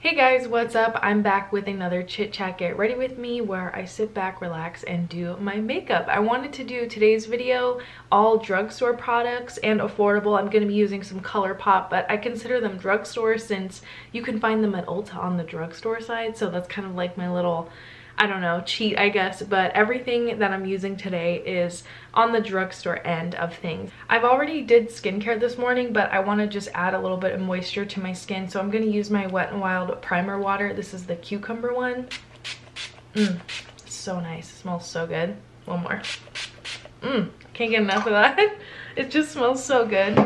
Hey guys, what's up? I'm back with another chit chat get ready with me where I sit back, relax, and do my makeup. I wanted to do today's video all drugstore products and affordable. I'm going to be using some Colourpop, but I consider them drugstore since you can find them at Ulta on the drugstore side. So that's kind of like my little, I don't know, cheat I guess, but everything that I'm using today is on the drugstore end of things. I've already did skincare this morning, but I want to just add a little bit of moisture to my skin, so I'm going to use my Wetnwild primer water. This is the cucumber one. It's so nice. It smells so good. One more. Can't get enough of that. It just smells so good.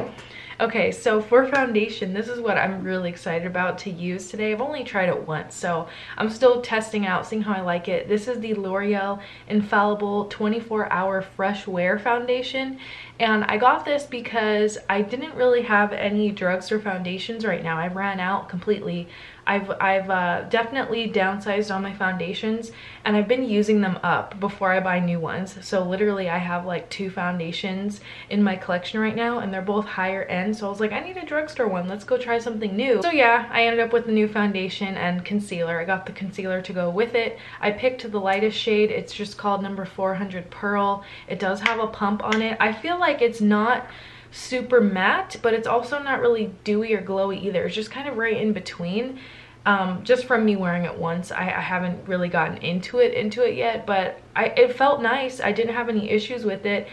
Okay, so for foundation, this is what I'm really excited about to use today. I've only tried it once, so I'm still testing out, seeing how I like it. This is the L'Oreal Infallible 24-Hour Fresh Wear Foundation, and I got this because I didn't really have any drugstore foundations right now. I ran out completely. I've definitely downsized on my foundations, and I've been using them up before I buy new ones. So literally I have like 2 foundations in my collection right now, and they're both higher end. So I was like, I need a drugstore one. Let's go try something new. So yeah, I ended up with a new foundation and concealer. I got the concealer to go with it. I picked the lightest shade. It's just called number 400 Pearl. It does have a pump on it. I feel like it's not super matte, but it's also not really dewy or glowy either. It's just kind of right in between. Just from me wearing it once, I haven't really gotten into it yet, but it felt nice. I didn't have any issues with it.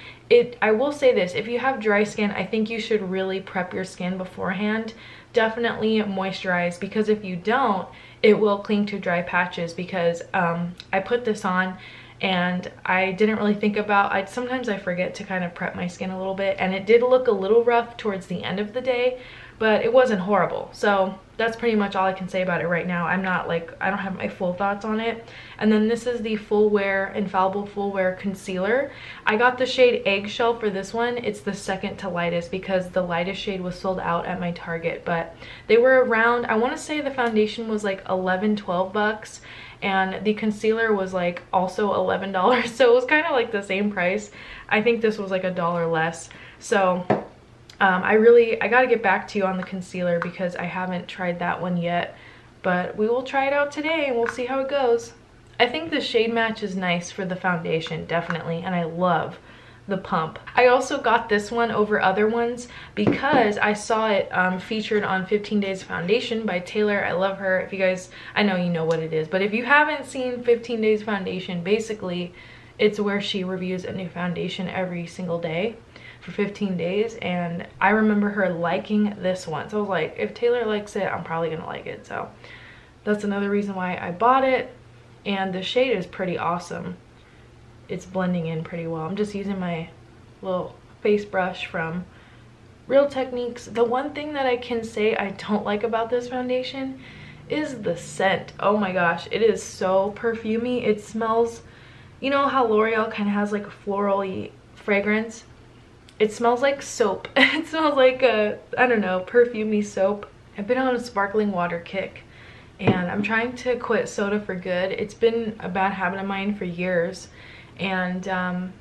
I will say this, if you have dry skin, I think you should really prep your skin beforehand. Definitely moisturize, because if you don't, it will cling to dry patches. Because I put this on and I didn't really think about, sometimes I forget to kind of prep my skin a little bit, and it did look a little rough towards the end of the day, but it wasn't horrible. So that's pretty much all I can say about it right now. I don't have my full thoughts on it. And then this is the Infallible Full Wear Concealer. I got the shade Eggshell for this one. It's the second to lightest because the lightest shade was sold out at my Target, but they were around, I want to say the foundation was like 11-12 bucks, and the concealer was like also $11, so it was kind of like the same price. I think this was like $1 less. So I gotta get back to you on the concealer because I haven't tried that one yet, but we will try it out today and we'll see how it goes. I think the shade match is nice for the foundation, definitely, and I love the pump. I also got this one over other ones because I saw it featured on 15 Days Foundation by Taylor. I love her. If you guys, I know you know what it is, but if you haven't seen 15 Days Foundation, basically it's where she reviews a new foundation every single day for 15 days, and I remember her liking this one, so I was like, if Taylor likes it, I'm probably gonna like it. So that's another reason why I bought it, and the shade is pretty awesome. It's blending in pretty well. I'm just using my little face brush from Real Techniques. The one thing that I can say I don't like about this foundation is the scent. Oh my gosh, it is so perfumey. It smells, you know how L'Oreal kind of has like a floral-y fragrance? It smells like soap. It smells like a, I don't know, perfumey soap. I've been on a sparkling water kick, and I'm trying to quit soda for good. It's been a bad habit of mine for years, and I'm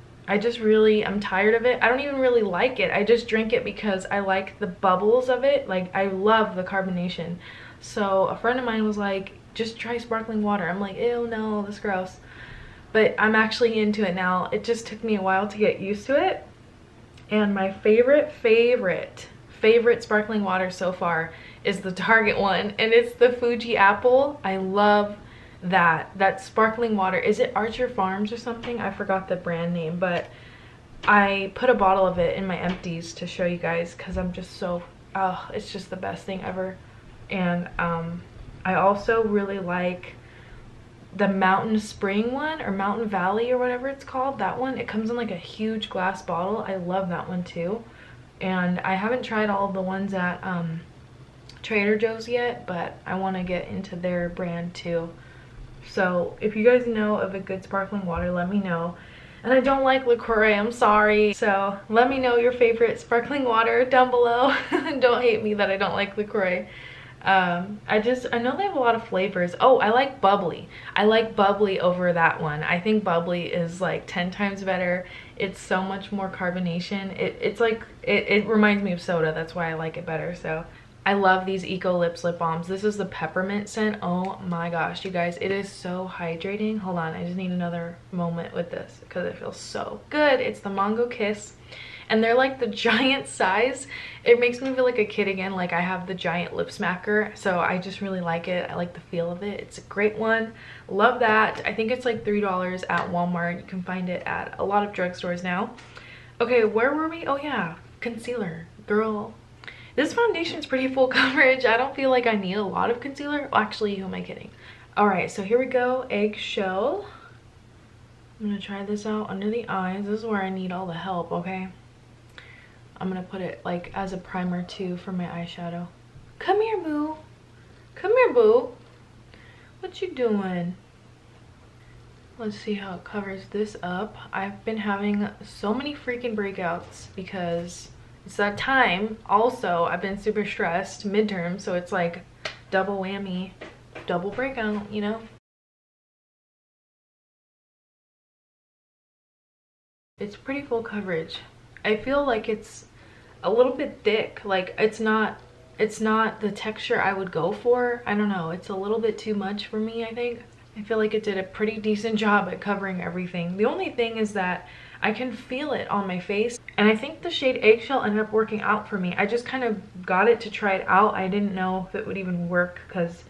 tired of it. I don't even really like it. I just drink it because I like the bubbles of it. Like, I love the carbonation. So a friend of mine was like, just try sparkling water. I'm like, ew, no, that's gross. But I'm actually into it now. It just took me a while to get used to it. And my favorite sparkling water so far is the Target one, and it's the Fuji Apple. I love that sparkling water. Is it Archer Farms or something? I forgot the brand name, but I put a bottle of it in my empties to show you guys because I'm just so, it's just the best thing ever. And I also really like the Mountain Spring one, or Mountain Valley, or whatever it's called. That one, it comes in like a huge glass bottle. I love that one too. And I haven't tried all of the ones at Trader Joe's yet, but I want to get into their brand too. So if you guys know of a good sparkling water, let me know. And I don't like LaCroix, I'm sorry. So let me know your favorite sparkling water down below. Don't hate me that I don't like LaCroix. I know they have a lot of flavors. Oh, I like bubbly. I like bubbly over that one. I think bubbly is like 10 times better. It's so much more carbonation. It's like, it reminds me of soda. That's why I like it better. So I love these EcoLips lip balms. This is the Peppermint scent. Oh my gosh, you guys, it is so hydrating. Hold on, I just need another moment with this because it feels so good. It's the Mongo Kiss, and they're like the giant size. It makes me feel like a kid again, like I have the giant lip smacker, so I just really like it. I like the feel of it. It's a great one. Love that. I think it's like $3 at Walmart. You can find it at a lot of drugstores now. Okay, where were we? Oh yeah, concealer. Girl, this foundation is pretty full coverage. I don't feel like I need a lot of concealer. Well, actually, who am I kidding? All right, so here we go. Eggshell. I'm gonna try this out under the eyes. This is where I need all the help, okay? I'm gonna put it like as a primer too for my eyeshadow. Come here, boo. Come here, boo. What you doing? Let's see how it covers this up. I've been having so many freaking breakouts because it's that time. Also, I've been super stressed midterm, so it's like double whammy, double breakout, you know? It's pretty full coverage. I feel like it's a little bit thick. Like it's not the texture I would go for. I don't know. It's a little bit too much for me, I think. I feel like it did a pretty decent job at covering everything. The only thing is that I can feel it on my face, and I think the shade Eggshell ended up working out for me. I just kind of got it to try it out. I didn't know if it would even work because,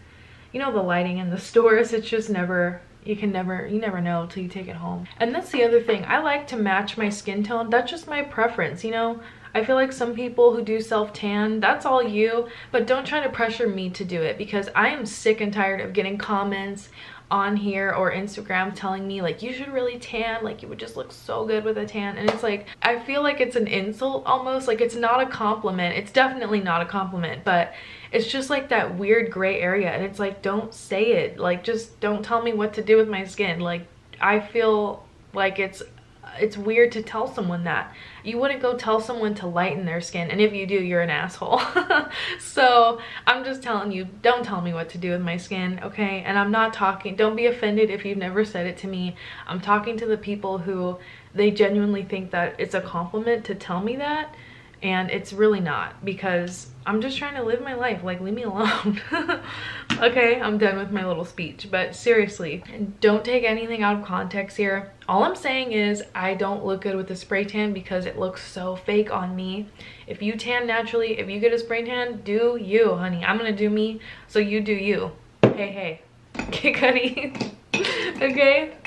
you know, the lighting in the stores, it's just never, you never know until you take it home. And that's the other thing. I like to match my skin tone. That's just my preference, you know? I feel like some people who do self-tan, that's all you, but don't try to pressure me to do it because I am sick and tired of getting comments on here or Instagram telling me like you should really tan, like you would just look so good with a tan, and it's like I feel like it's an insult almost. Like it's not a compliment. It's definitely not a compliment, but it's just like that weird gray area, and it's like don't say it. Like just don't tell me what to do with my skin. Like I feel like it's weird to tell someone that. You wouldn't go tell someone to lighten their skin, and if you do, you're an asshole. So I'm just telling you, don't tell me what to do with my skin, okay? And I'm not talking, don't be offended if you've never said it to me. I'm talking to the people who they genuinely think that it's a compliment to tell me that, and it's really not, because I'm just trying to live my life. Like, leave me alone. Okay, I'm done with my little speech, but seriously, don't take anything out of context here. All I'm saying is I don't look good with a spray tan because it looks so fake on me. If you tan naturally, if you get a spray tan, do you, honey. I'm gonna do me, so you do you. Hey, okay, Cuddy. Okay.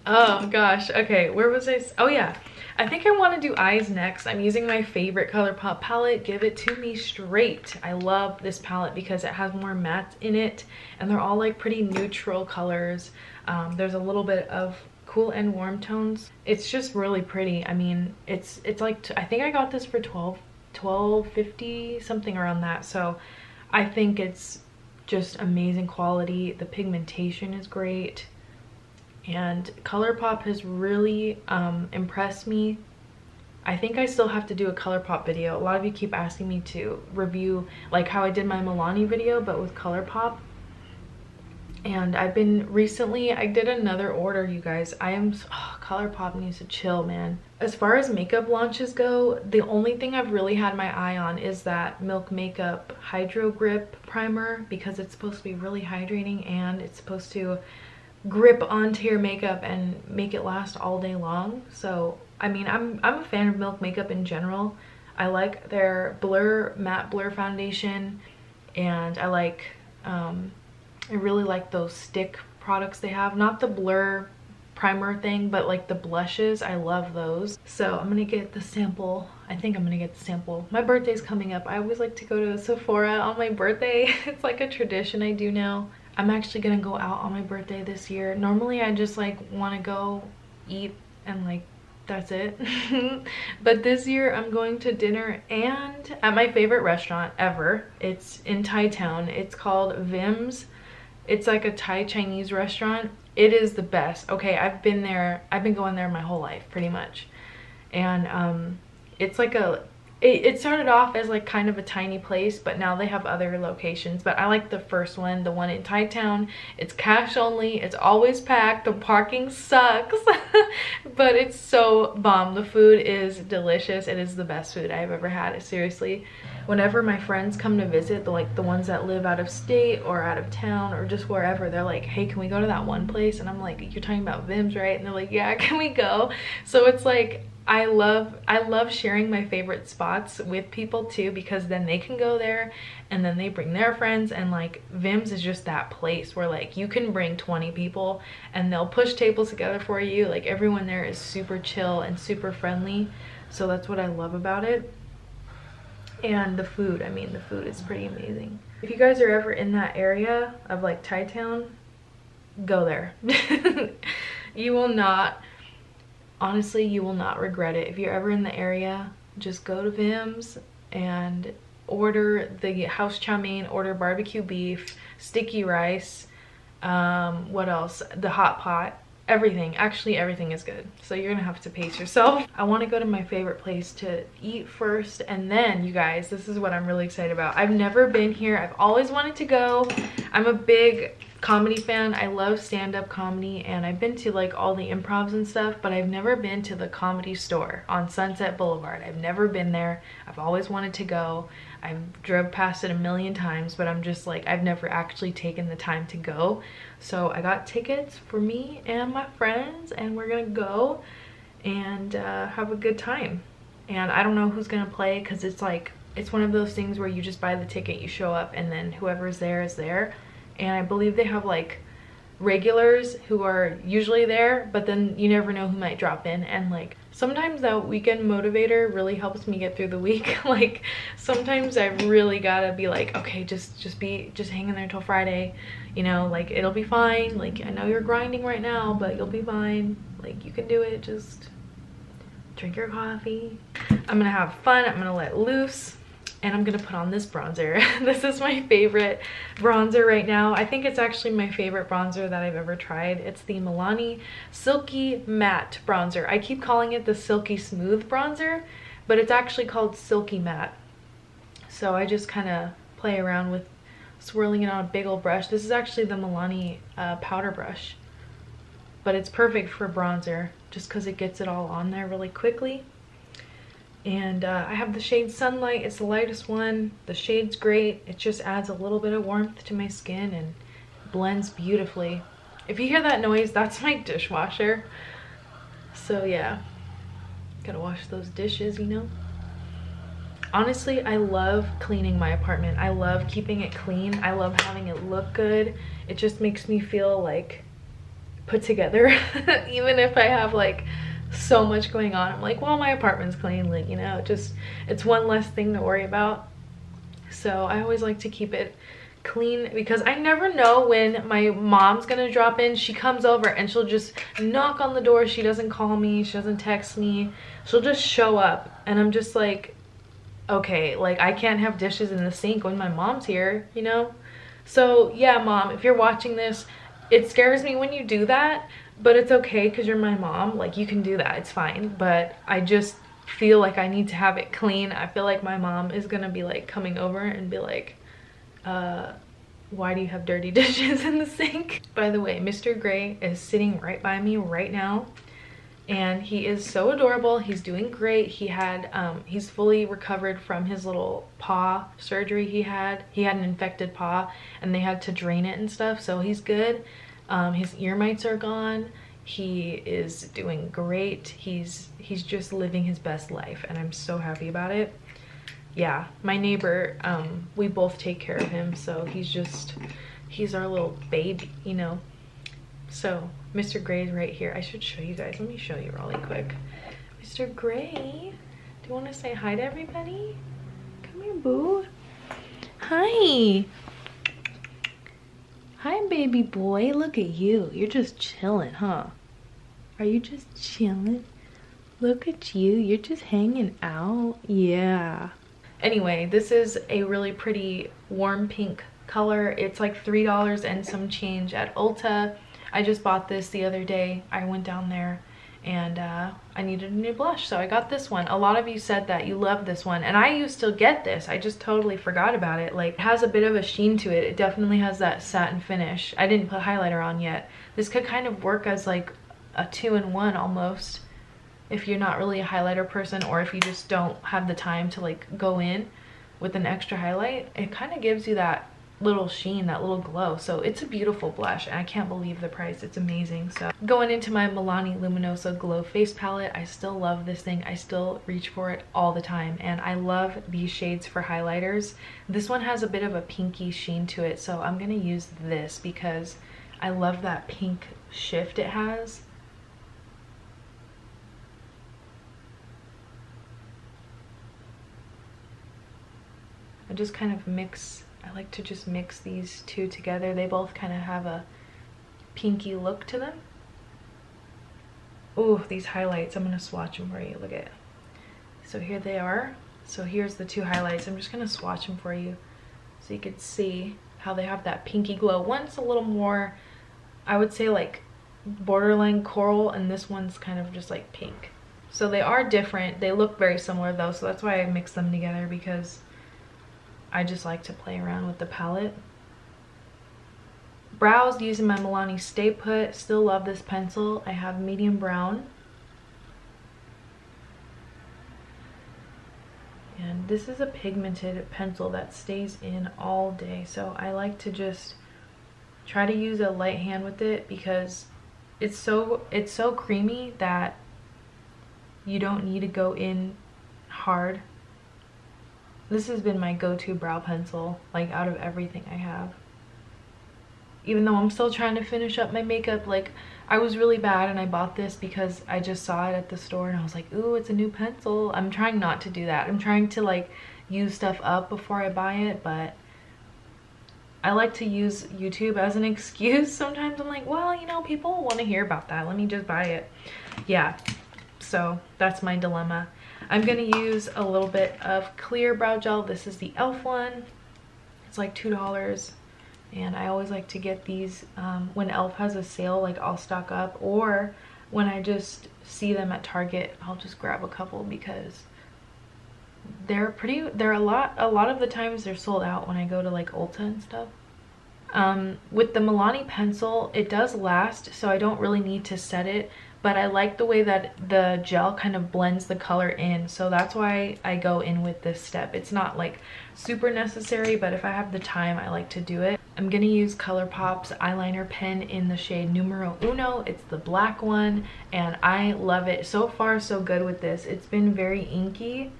Oh gosh, okay, where was I? Oh yeah, I think I want to do eyes next. I'm using my favorite Colourpop palette, Give It To Me Straight. I love this palette because it has more mattes in it, and they're all like pretty neutral colors. There's a little bit of cool and warm tones. It's just really pretty. I mean, it's like, I think I got this for $12.50, something around that. So I think it's just amazing quality. The pigmentation is great. And Colourpop has really impressed me. I think I still have to do a Colourpop video. A lot of you keep asking me to review like how I did my Milani video, but with Colourpop. And I've been recently, I did another order, you guys. Colourpop needs to chill, man. As far as makeup launches go, the only thing I've really had my eye on is that Milk Makeup Hydro Grip Primer, because it's supposed to be really hydrating and it's supposed to grip onto your makeup and make it last all day long. So I mean, I'm a fan of Milk Makeup in general. I like their matte blur foundation, and I really like those stick products they have. Not the blur primer thing, but like the blushes. I love those. So I'm gonna get the sample. I think I'm gonna get the sample. My birthday's coming up. I always like to go to Sephora on my birthday. It's like a tradition I do now. I'm actually gonna go out on my birthday this year. Normally I just like want to go eat and like that's it. But this year I'm going to dinner and at my favorite restaurant ever. It's in Thai Town. It's called Vim's. It's like a Thai Chinese restaurant. It is the best. Okay, I've been there. I've been going there my whole life pretty much. And it's like it started off as like kind of a tiny place, but now they have other locations. But I like the first one, the one in Thai Town. It's cash only. It's always packed. The parking sucks. But it's so bomb. The food is delicious. It is the best food I've ever had. Seriously. whenever my friends come to visit, the ones that live out of state or out of town or just wherever, they're like, hey, can we go to that one place? And I'm like, you're talking about Vim's, right? And they're like, yeah, can we go? So it's like, I love sharing my favorite spots with people too, because then they can go there and then they bring their friends, and like Vim's is just that place where like you can bring 20 people and they'll push tables together for you. Like everyone there is super chill and super friendly. So that's what I love about it. And the food, I mean, the food is pretty amazing. If you guys are ever in that area of like Thai Town, go there. You will not, honestly, you will not regret it. If you're ever in the area, just go to Vim's and order the house chow mein, order barbecue beef, sticky rice, what else? The hot pot, everything. Actually, everything is good. So you're gonna have to pace yourself. I want to go to my favorite place to eat first, and then, you guys, this is what I'm really excited about. I've never been here. I've always wanted to go. I'm a big comedy fan. I love stand-up comedy, and I've been to like all the improvs and stuff, but I've never been to the Comedy Store on Sunset Boulevard. I've never been there. I've always wanted to go. I've drove past it a million times, but I'm just like, I've never actually taken the time to go. So I got tickets for me and my friends, and we're gonna go and have a good time. And I don't know who's gonna play, because it's like, it's one of those things where you just buy the ticket, you show up, and then whoever's there is there. And I believe they have like regulars who are usually there, but then you never know who might drop in. And like sometimes that weekend motivator really helps me get through the week. Like sometimes I really gotta be like, okay, just hang in there till Friday, you know, like it'll be fine. Like I know you're grinding right now, but you'll be fine. Like you can do it. Just drink your coffee. I'm gonna have fun. I'm gonna let loose. And I'm gonna put on this bronzer. This is my favorite bronzer right now. I think it's actually my favorite bronzer that I've ever tried. It's the Milani Silky Matte Bronzer. I keep calling it the Silky Smooth Bronzer, but it's actually called Silky Matte. So I just kind of play around with swirling it on a big old brush. This is actually the Milani powder brush, but it's perfect for bronzer just because it gets it all on there really quickly. And I have the shade Sunlight. It's the lightest one. The shade's great. It just adds a little bit of warmth to my skin and blends beautifully. If you hear that noise, that's my dishwasher. So yeah, gotta wash those dishes, you know. Honestly, I love cleaning my apartment. I love keeping it clean. I love having it look good. It just makes me feel like put together. Even if I have like so much going on, I'm like, well, my apartment's clean, like, you know, just, it's one less thing to worry about. So I always like to keep it clean, because I never know when my mom's gonna drop in. She comes over and she'll just knock on the door. She doesn't call me, she doesn't text me, she'll just show up, and I'm just like, okay, like I can't have dishes in the sink when my mom's here, you know. So yeah, Mom, if you're watching this, it scares me when you do that, but it's okay because you're my mom. Like, you can do that, it's fine. But I just feel like I need to have it clean. I feel like my mom is gonna be like coming over and be like, why do you have dirty dishes in the sink? By the way, Mr. Gray is sitting right by me right now, and he is so adorable. He's doing great. He had he's fully recovered from his little paw surgery he had. He had an infected paw and they had to drain it and stuff, so he's good. His ear mites are gone. He is doing great. He's just living his best life, and I'm so happy about it. Yeah, my neighbor, we both take care of him, so he's our little baby, you know. So Mr. Gray's right here. I should show you guys. Let me show you really quick. Mr. Gray, do you want to say hi to everybody? Come here, boo. Hi. Hi, baby boy. Look at you. You're just chilling, huh? Are you just chilling? Look at you. You're just hanging out. Yeah. Anyway, this is a really pretty warm pink color. It's like $3 and some change at Ulta. I just bought this the other day. I went down there and I needed a new blush, so I got this one. A lot of you said that you love this one, and I used to get this. I just totally forgot about it. Like, it has a bit of a sheen to it. It definitely has that satin finish. I didn't put highlighter on yet. This could kind of work as like a 2-in-1 almost, if you're not really a highlighter person, or if you just don't have the time to like go in. with an extra highlight, it kind of gives you that little sheen, that little glow. So it's a beautiful blush, and I can't believe the price. It's amazing. So going into my Milani Luminoso Glow Face Palette, I still love this thing. I still reach for it all the time, and I love these shades for highlighters. This one has a bit of a pinky sheen to it, so I'm gonna use this because I love that pink shift it has. I just kind of mix, I like to just mix these two together. They both kind of have a pinky look to them. Oh, these highlights, I'm gonna swatch them for you. Look at it. So here they are. So here's the two highlights. I'm just gonna swatch them for you so you can see how they have that pinky glow. One's a little more, I would say, like borderline coral, and this one's kind of just like pink. So they are different. They look very similar though, so that's why I mix them together, because I just like to play around with the palette. Brows, using my Milani Stay Put. Still love this pencil. I have medium brown. And this is a pigmented pencil that stays in all day. So I like to just try to use a light hand with it because it's so creamy that you don't need to go in hard. This has been my go-to brow pencil, like out of everything I have. Even though I'm still trying to finish up my makeup, like I was really bad and I bought this because I just saw it at the store and I was like, ooh, it's a new pencil. I'm trying not to do that. I'm trying to like use stuff up before I buy it, but I like to use YouTube as an excuse. Sometimes I'm like, well, you know, people want to hear about that. Let me just buy it. Yeah, so that's my dilemma. I'm gonna use a little bit of clear brow gel. This is the e.l.f. one. It's like $2, and I always like to get these when e.l.f. has a sale. Like I'll stock up, or when I just see them at Target, I'll just grab a couple because they're a lot of the times they're sold out when I go to like Ulta and stuff. With the Milani pencil, it does last, so I don't really need to set it, but I like the way that the gel kind of blends the color in, so that's why I go in with this step. It's not like super necessary, but if I have the time, I like to do it. I'm gonna use Colourpop's eyeliner pen in the shade Numero Uno. It's the black one, and I love it. So far, so good with this. It's been very inky,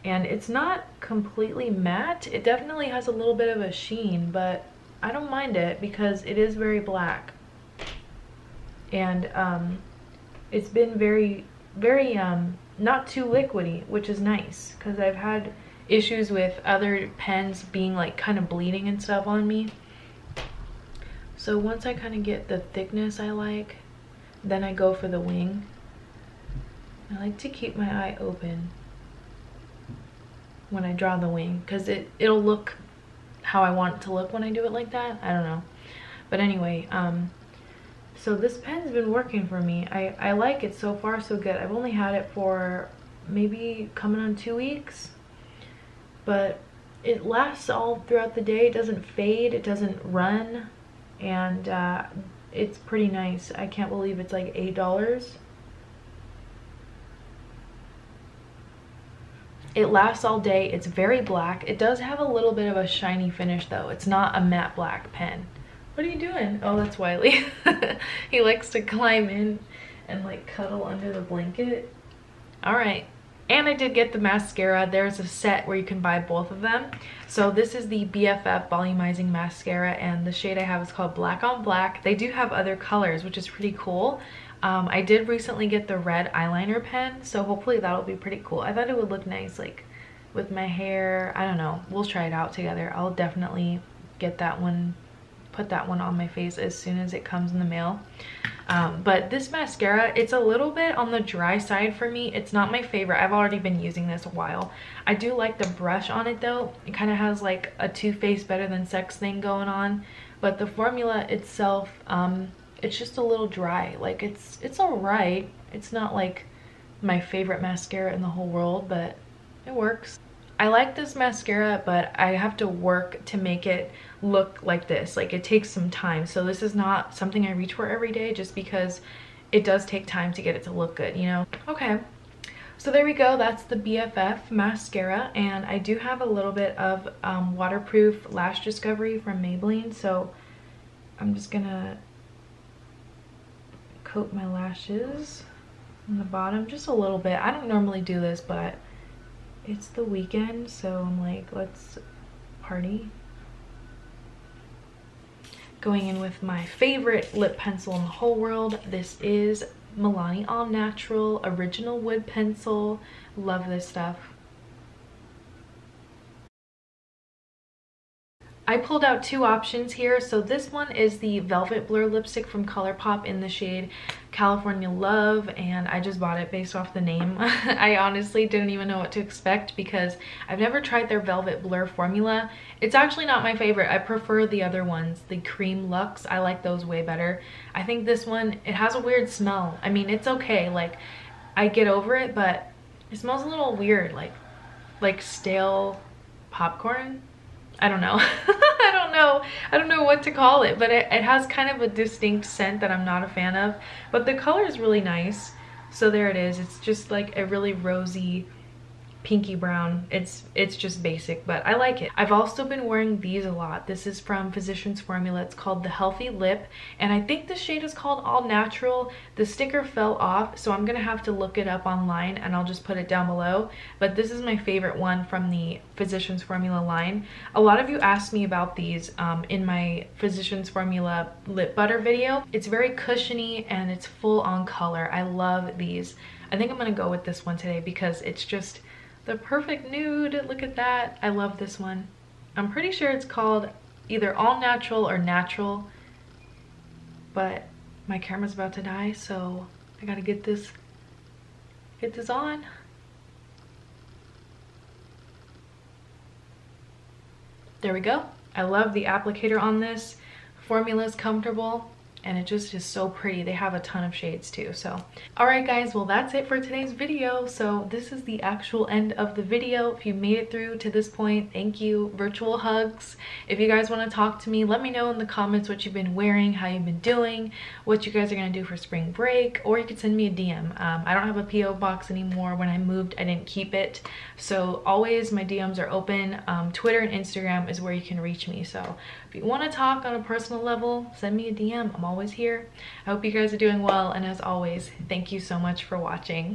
and it's not completely matte. It definitely has a little bit of a sheen, but I don't mind it because it is very black. And it's been very not too liquidy, which is nice because I've had issues with other pens being like kind of bleeding and stuff on me. So once I kind of get the thickness I like, then I go for the wing. I like to keep my eye open when I draw the wing because it'll look how I want it to look when I do it like that. I don't know, but anyway, so this pen's been working for me. I like it. So far so good. I've only had it for maybe coming on 2 weeks, but it lasts all throughout the day. It doesn't fade, it doesn't run, and it's pretty nice. I can't believe it's like $8. It lasts all day. It's very black. It does have a little bit of a shiny finish though. It's not a matte black pen. What are you doing? Oh, that's Wiley. He likes to climb in and like cuddle under the blanket. All right. And I did get the mascara. There's a set where you can buy both of them. So this is the BFF Volumizing Mascara, and the shade I have is called Black on Black. They do have other colors, which is pretty cool. I did recently get the red eyeliner pen, so hopefully that'll be pretty cool. I thought it would look nice like with my hair. I don't know. We'll try it out together. I'll definitely get that one, put that one on my face as soon as it comes in the mail. But this mascara, it's a little bit on the dry side for me. It's not my favorite. I've already been using this a while. I do like the brush on it though. It kind of has like a Too Faced Better Than Sex thing going on, but the formula itself, it's just a little dry. Like it's all right. It's not like my favorite mascara in the whole world, but it works. I like this mascara, but I have to work to make it look like this. Like it takes some time. So this is not something I reach for every day just because it does take time to get it to look good, you know? Okay, So there we go, that's the BFF mascara, and I do have a little bit of waterproof lash discovery from Maybelline, so I'm just gonna coat my lashes on the bottom just a little bit. I don't normally do this, but it's the weekend, so I'm like, let's party. Going in with my favorite lip pencil in the whole world. This is Milani All Natural Original Wood Pencil. Love this stuff. I pulled out two options here. So this one is the Velvet Blur lipstick from Colourpop in the shade California Love, and I just bought it based off the name. I honestly didn't even know what to expect because I've never tried their Velvet Blur formula. It's actually not my favorite. I prefer the other ones, the Cream Luxe. I like those way better. I think this one, it has a weird smell. I mean, it's okay, like I get over it, but it smells a little weird, like stale popcorn. I don't know. I don't know what to call it, but it has kind of a distinct scent that I'm not a fan of, but the color is really nice. So there it is. It's just like a really rosy pinky brown. It's just basic, but I like it. I've also been wearing these a lot. This is from Physicians Formula. It's called the Healthy Lip, and I think the shade is called All Natural. The sticker fell off, so I'm gonna have to look it up online, and I'll just put it down below. But this is my favorite one from the Physicians Formula line. A lot of you asked me about these in my Physicians Formula lip butter video. It's very cushiony and it's full on color. I love these. I think I'm gonna go with this one today because it's just the perfect nude. Look at that. I love this one. I'm pretty sure it's called either All Natural or Natural, but my camera's about to die, so I gotta get this on. There we go. I love the applicator on this. Formula is comfortable, and it just is so pretty. They have a ton of shades too. So all right guys, well that's it for today's video. So this is the actual end of the video. If you made it through to this point, thank you. Virtual hugs. If you guys want to talk to me, let me know in the comments what you've been wearing, how you've been doing, what you guys are gonna do for spring break, or you could send me a DM. I don't have a PO box anymore. When I moved, I didn't keep it, so always my DMs are open. Twitter and Instagram is where you can reach me. So if you want to talk on a personal level, send me a DM. I'm always here. I hope you guys are doing well, and as always, thank you so much for watching.